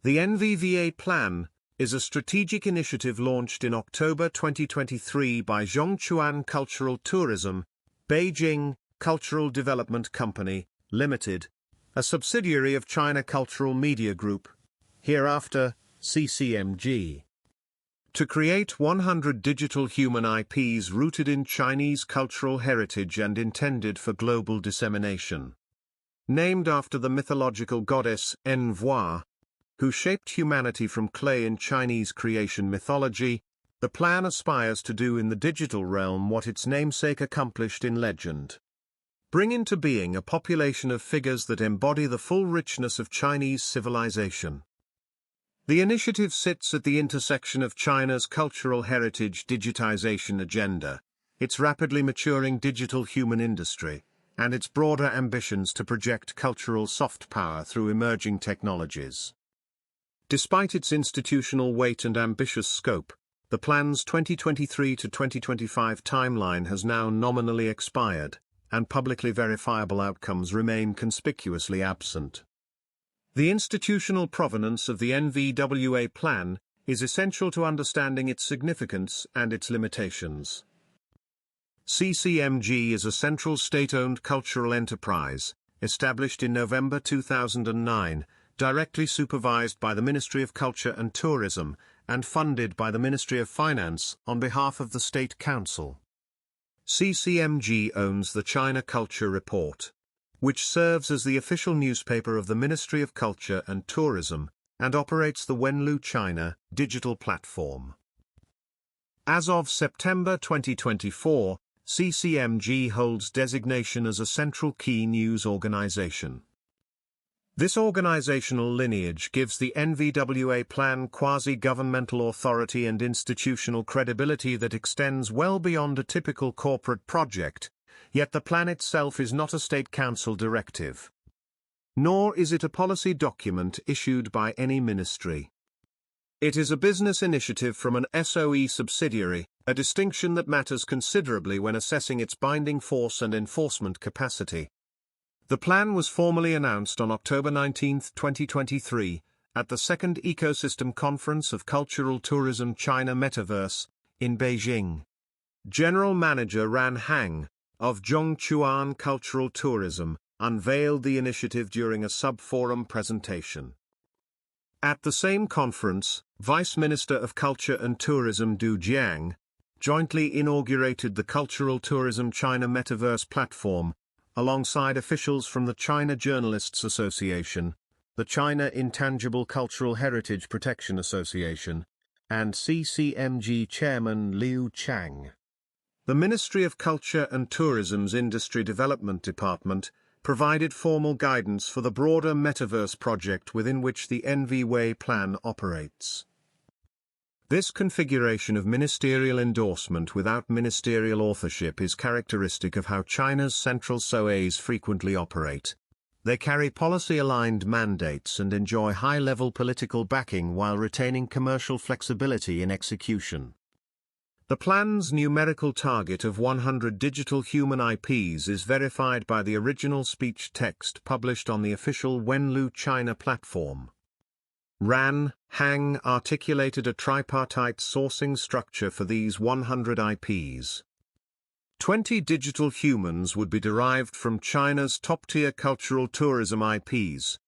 The Nvwa Plan is a strategic initiative launched in October 2023 by Zhongchuan Cultural Tourism, Beijing Cultural Development Company, Limited, a subsidiary of China Cultural Media Group, hereafter CCMG, to create 100 digital human IPs rooted in Chinese cultural heritage and intended for global dissemination. Named after the mythological goddess Nvwa, who shaped humanity from clay in Chinese creation mythology, the plan aspires to do in the digital realm what its namesake accomplished in legend. Bring into being a population of figures that embody the full richness of Chinese civilization. The initiative sits at the intersection of China's cultural heritage digitization agenda, its rapidly maturing digital human industry, and its broader ambitions to project cultural soft power through emerging technologies. Despite its institutional weight and ambitious scope, the plan's 2023 to 2025 timeline has now nominally expired, and publicly verifiable outcomes remain conspicuously absent. The institutional provenance of the Nvwa Plan is essential to understanding its significance and its limitations. CCMG is a central state-owned cultural enterprise, established in November 2009, directly supervised by the Ministry of Culture and Tourism, and funded by the Ministry of Finance on behalf of the State Council. CCMG owns the China Culture Report, which serves as the official newspaper of the Ministry of Culture and Tourism, and operates the Wenlu China digital platform. As of September 2024, CCMG holds designation as a central key news organization. This organizational lineage gives the Nvwa Plan quasi-governmental authority and institutional credibility that extends well beyond a typical corporate project, yet the plan itself is not a State Council directive. Nor is it a policy document issued by any ministry. It is a business initiative from an SOE subsidiary, a distinction that matters considerably when assessing its binding force and enforcement capacity. The plan was formally announced on October 19, 2023, at the Second Ecosystem Conference of Cultural Tourism China Metaverse, in Beijing. General Manager Ran Hang, of Zhongchuan Cultural Tourism, unveiled the initiative during a sub-forum presentation. At the same conference, Vice Minister of Culture and Tourism Du Jiang jointly inaugurated the Cultural Tourism China Metaverse platform, alongside officials from the China Journalists Association, the China Intangible Cultural Heritage Protection Association, and CCMG Chairman Liu Chang. The Ministry of Culture and Tourism's Industry Development Department provided formal guidance for the broader metaverse project within which the Nvwa Plan operates. This configuration of ministerial endorsement without ministerial authorship is characteristic of how China's central SOEs frequently operate. They carry policy-aligned mandates and enjoy high-level political backing while retaining commercial flexibility in execution. The plan's numerical target of 100 digital human IPs is verified by the original speech text published on the official Wenlu China platform. Ran Hang articulated a tripartite sourcing structure for these 100 IPs. 20 digital humans would be derived from China's top-tier cultural tourism IPs,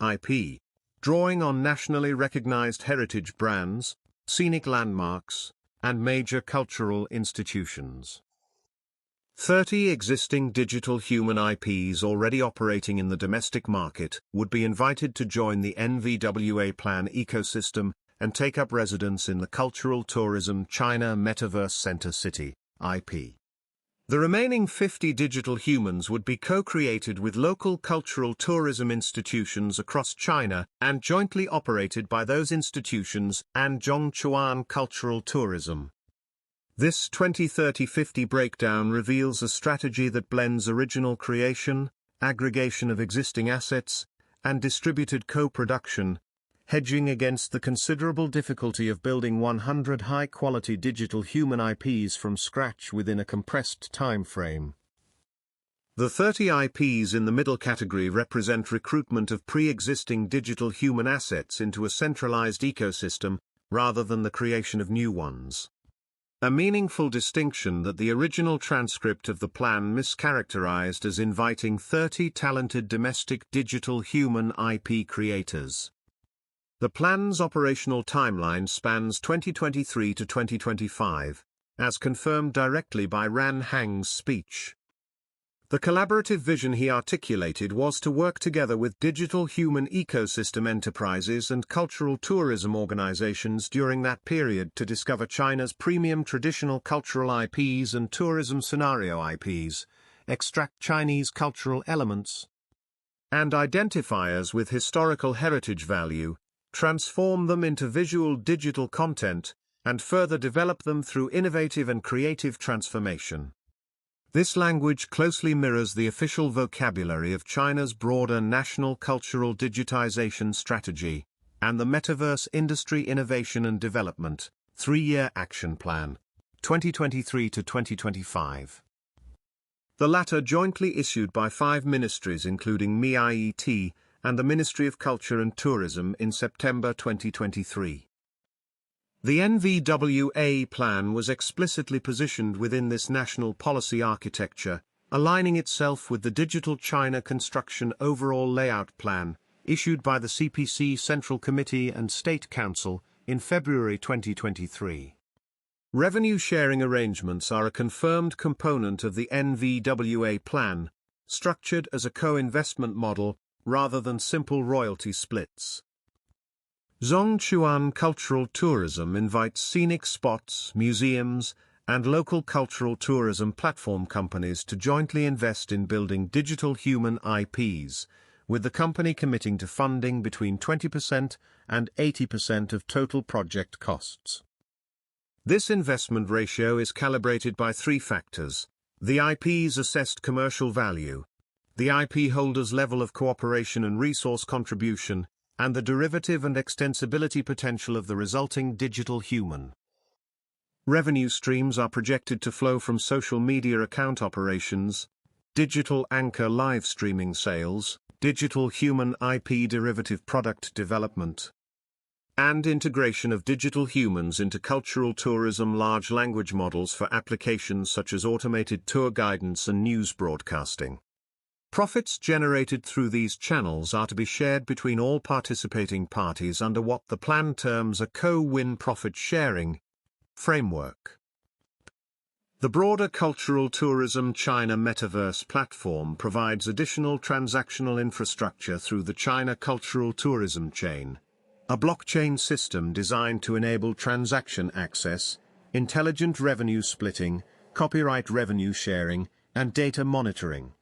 IP, drawing on nationally recognized heritage brands, scenic landmarks, and major cultural institutions. 30 existing digital human IPs already operating in the domestic market would be invited to join the Nvwa Plan ecosystem and take up residence in the Cultural Tourism China Metaverse Center City, IP. The remaining 50 digital humans would be co-created with local cultural tourism institutions across China and jointly operated by those institutions and Zhongchuan Cultural Tourism. This 20-30-50 breakdown reveals a strategy that blends original creation, aggregation of existing assets, and distributed co-production, hedging against the considerable difficulty of building 100 high-quality digital human IPs from scratch within a compressed time frame. The 30 IPs in the middle category represent recruitment of pre-existing digital human assets into a centralized ecosystem, rather than the creation of new ones. A meaningful distinction that the original transcript of the plan mischaracterized as inviting 30 talented domestic digital human IP creators. The plan's operational timeline spans 2023 to 2025, as confirmed directly by Ran Hang's speech. The collaborative vision he articulated was to work together with digital human ecosystem enterprises and cultural tourism organizations during that period to discover China's premium traditional cultural IPs and tourism scenario IPs, extract Chinese cultural elements and identifiers with historical heritage value, transform them into visual digital content, and further develop them through innovative and creative transformation. This language closely mirrors the official vocabulary of China's broader national cultural digitization strategy and the Metaverse Industry Innovation and Development 3-year Action Plan, 2023 to 2025. The latter jointly issued by 5 ministries including MIET and the Ministry of Culture and Tourism in September 2023. The Nvwa Plan was explicitly positioned within this national policy architecture, aligning itself with the Digital China Construction Overall Layout Plan, issued by the CPC Central Committee and State Council in February 2023. Revenue sharing arrangements are a confirmed component of the Nvwa Plan, structured as a co-investment model rather than simple royalty splits. Zhongchuan Cultural Tourism invites scenic spots, museums, and local cultural tourism platform companies to jointly invest in building digital human IPs, with the company committing to funding between 20% and 80% of total project costs. This investment ratio is calibrated by 3 factors: the IP's assessed commercial value, the IP holder's level of cooperation and resource contribution, and the derivative and extensibility potential of the resulting digital human. Revenue streams are projected to flow from social media account operations, digital anchor live streaming sales, digital human IP derivative product development, and integration of digital humans into cultural tourism large language models for applications such as automated tour guidance and news broadcasting. Profits generated through these channels are to be shared between all participating parties under what the plan terms a co-win profit sharing framework. The broader Cultural Tourism China Metaverse platform provides additional transactional infrastructure through the China Cultural Tourism Chain, a blockchain system designed to enable transaction access, intelligent revenue splitting, copyright revenue sharing, and data monitoring,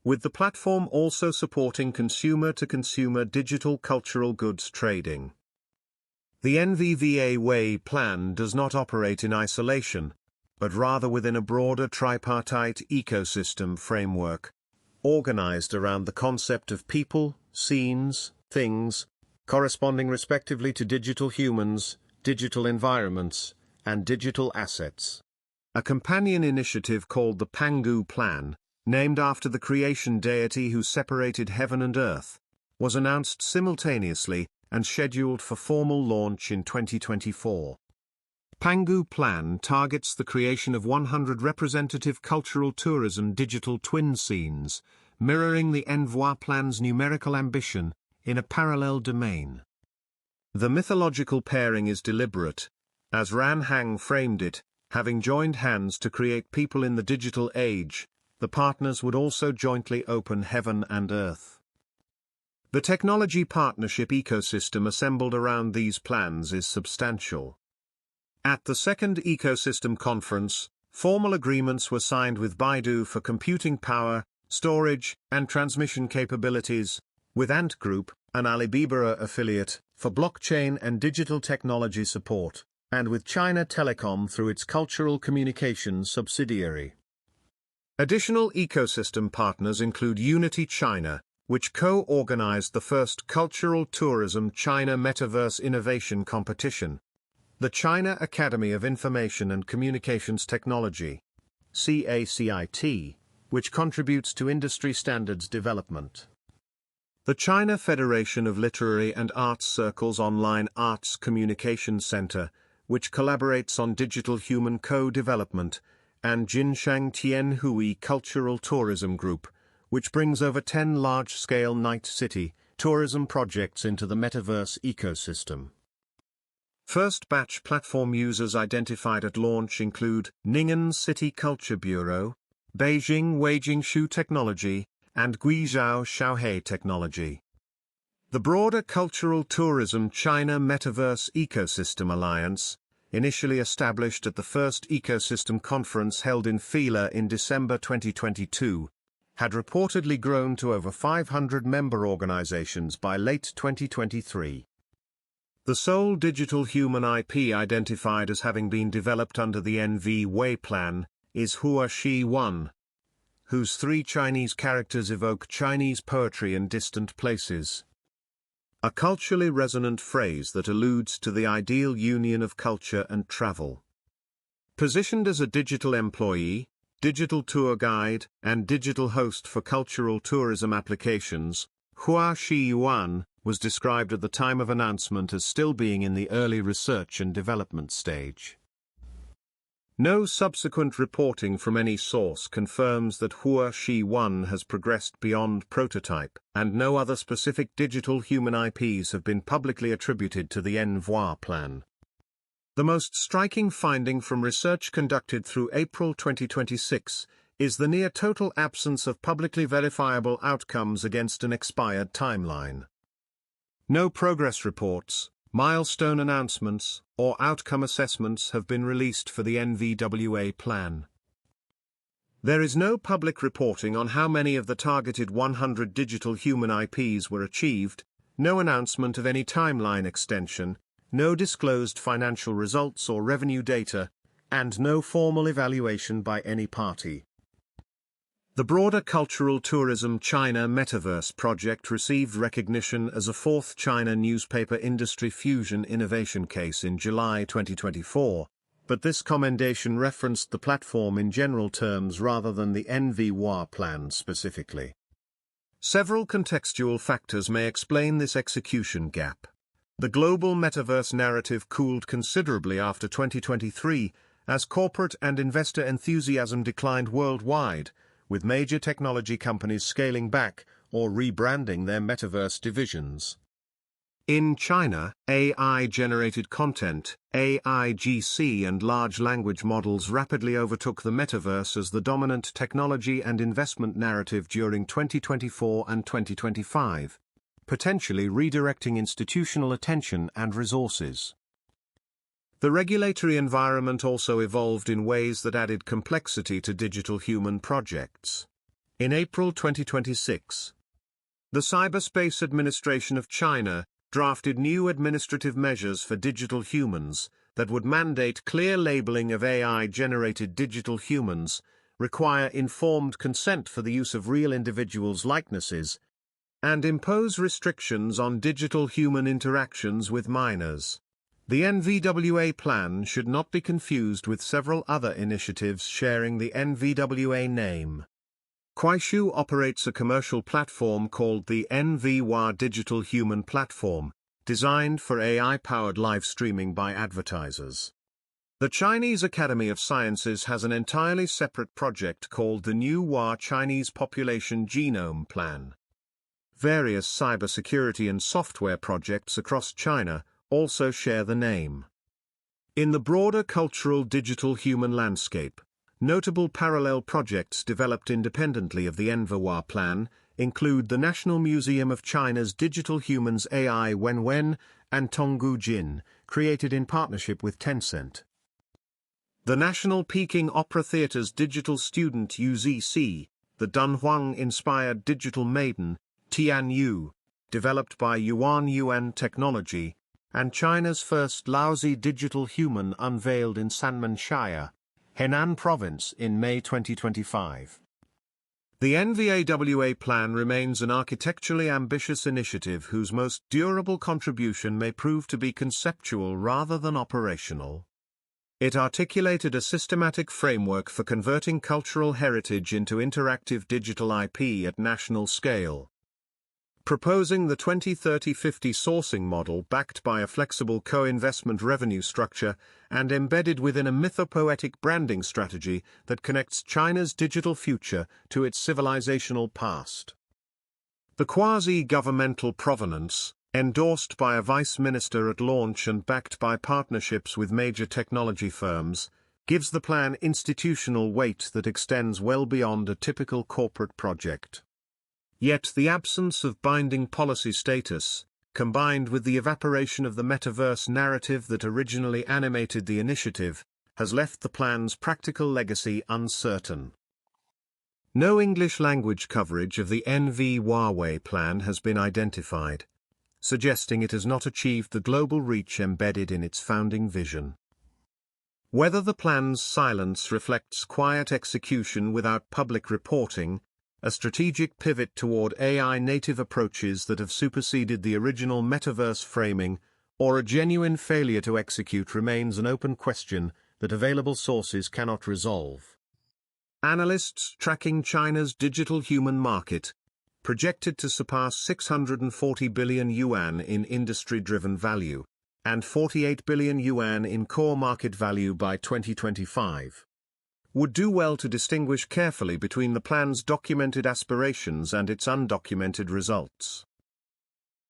with the platform also supporting consumer-to-consumer digital cultural goods trading. The Nvwa Plan does not operate in isolation, but rather within a broader tripartite ecosystem framework, organized around the concept of people, scenes, things, corresponding respectively to digital humans, digital environments, and digital assets. A companion initiative called the Pangu Plan, named after the creation deity who separated heaven and earth, was announced simultaneously and scheduled for formal launch in 2024. Pangu Plan targets the creation of 100 representative cultural tourism digital twin scenes, mirroring the Nvwa Plan's numerical ambition in a parallel domain. The mythological pairing is deliberate, as Ran Hang framed it, having joined hands to create people in the digital age. The partners would also jointly open heaven and earth. The technology partnership ecosystem assembled around these plans is substantial. At the second ecosystem conference, formal agreements were signed with Baidu for computing power, storage, and transmission capabilities, with Ant Group, an Alibaba affiliate, for blockchain and digital technology support, and with China Telecom through its cultural communications subsidiary. Additional ecosystem partners include Unity China, which co-organized the first Cultural Tourism China Metaverse Innovation Competition, the China Academy of Information and Communications Technology, CACIT, which contributes to industry standards development. The China Federation of Literary and Arts Circles Online Arts Communication Center, which collaborates on digital human co-development, and Jinshan Tianhui Cultural Tourism Group, which brings over 10 large-scale night city tourism projects into the metaverse ecosystem. First batch platform users identified at launch include Ning'an City Culture Bureau, Beijing Weijingshu Technology, and Guizhou Xiaohe Technology. The broader Cultural Tourism China Metaverse Ecosystem Alliance, initially established at the first ecosystem conference held in Fila in December 2022, had reportedly grown to over 500 member organizations by late 2023. The sole digital human IP identified as having been developed under the Nvwa Plan is Hua Shi 1, whose 3 Chinese characters evoke Chinese poetry in distant places. A culturally resonant phrase that alludes to the ideal union of culture and travel. Positioned as a digital employee, digital tour guide, and digital host for cultural tourism applications, Hua Shi Yuan was described at the time of announcement as still being in the early research and development stage. No subsequent reporting from any source confirms that Hua Shi 1 has progressed beyond prototype, and no other specific digital human IPs have been publicly attributed to the Nvwa Plan. The most striking finding from research conducted through April 2026 is the near-total absence of publicly verifiable outcomes against an expired timeline. No progress reports, milestone announcements, or outcome assessments have been released for the Nvwa Plan. There is no public reporting on how many of the targeted 100 digital human IPs were achieved, no announcement of any timeline extension, no disclosed financial results or revenue data, and no formal evaluation by any party. The broader Cultural Tourism China Metaverse project received recognition as a 4th China Newspaper Industry Fusion Innovation Case in July 2024, but this commendation referenced the platform in general terms rather than the Nvwa Plan specifically. Several contextual factors may explain this execution gap. The global metaverse narrative cooled considerably after 2023, as corporate and investor enthusiasm declined worldwide, with major technology companies scaling back or rebranding their metaverse divisions. In China, AI-generated content, AIGC, and large language models rapidly overtook the metaverse as the dominant technology and investment narrative during 2024 and 2025, potentially redirecting institutional attention and resources. The regulatory environment also evolved in ways that added complexity to digital human projects. In April 2026, the Cyberspace Administration of China drafted new administrative measures for digital humans that would mandate clear labeling of AI-generated digital humans, require informed consent for the use of real individuals' likenesses, and impose restrictions on digital human interactions with minors. The Nvwa Plan should not be confused with several other initiatives sharing the Nvwa name. Kuaishu operates a commercial platform called the Nvwa Digital Human Platform, designed for AI-powered live streaming by advertisers. The Chinese Academy of Sciences has an entirely separate project called the Nvwa Chinese Population Genome Plan. Various cybersecurity and software projects across China also share the name. In the broader cultural digital human landscape, notable parallel projects developed independently of the Nvwa Plan include the National Museum of China's Digital Humans AI Wenwen and Tonggu Jin, created in partnership with Tencent. The National Peking Opera Theatre's digital student UZC, the Dunhuang-inspired digital maiden, Tianyu, developed by Yuan Technology, and China's first Laozi digital human unveiled in Sanmenshire, Henan Province in May 2025. The Nvwa Plan remains an architecturally ambitious initiative whose most durable contribution may prove to be conceptual rather than operational. It articulated a systematic framework for converting cultural heritage into interactive digital IP at national scale. Proposing the 2030-50 sourcing model backed by a flexible co-investment revenue structure and embedded within a mythopoetic branding strategy that connects China's digital future to its civilizational past. The quasi-governmental provenance, endorsed by a vice minister at launch and backed by partnerships with major technology firms, gives the plan institutional weight that extends well beyond a typical corporate project. Yet the absence of binding policy status, combined with the evaporation of the metaverse narrative that originally animated the initiative, has left the plan's practical legacy uncertain. No English language coverage of the Nvwa Plan has been identified, suggesting it has not achieved the global reach embedded in its founding vision. Whether the plan's silence reflects quiet execution without public reporting, a strategic pivot toward AI-native approaches that have superseded the original metaverse framing, or a genuine failure to execute remains an open question that available sources cannot resolve. Analysts tracking China's digital human market, projected to surpass 640 billion yuan in industry-driven value, and 48 billion yuan in core market value by 2025. Would do well to distinguish carefully between the plan's documented aspirations and its undocumented results.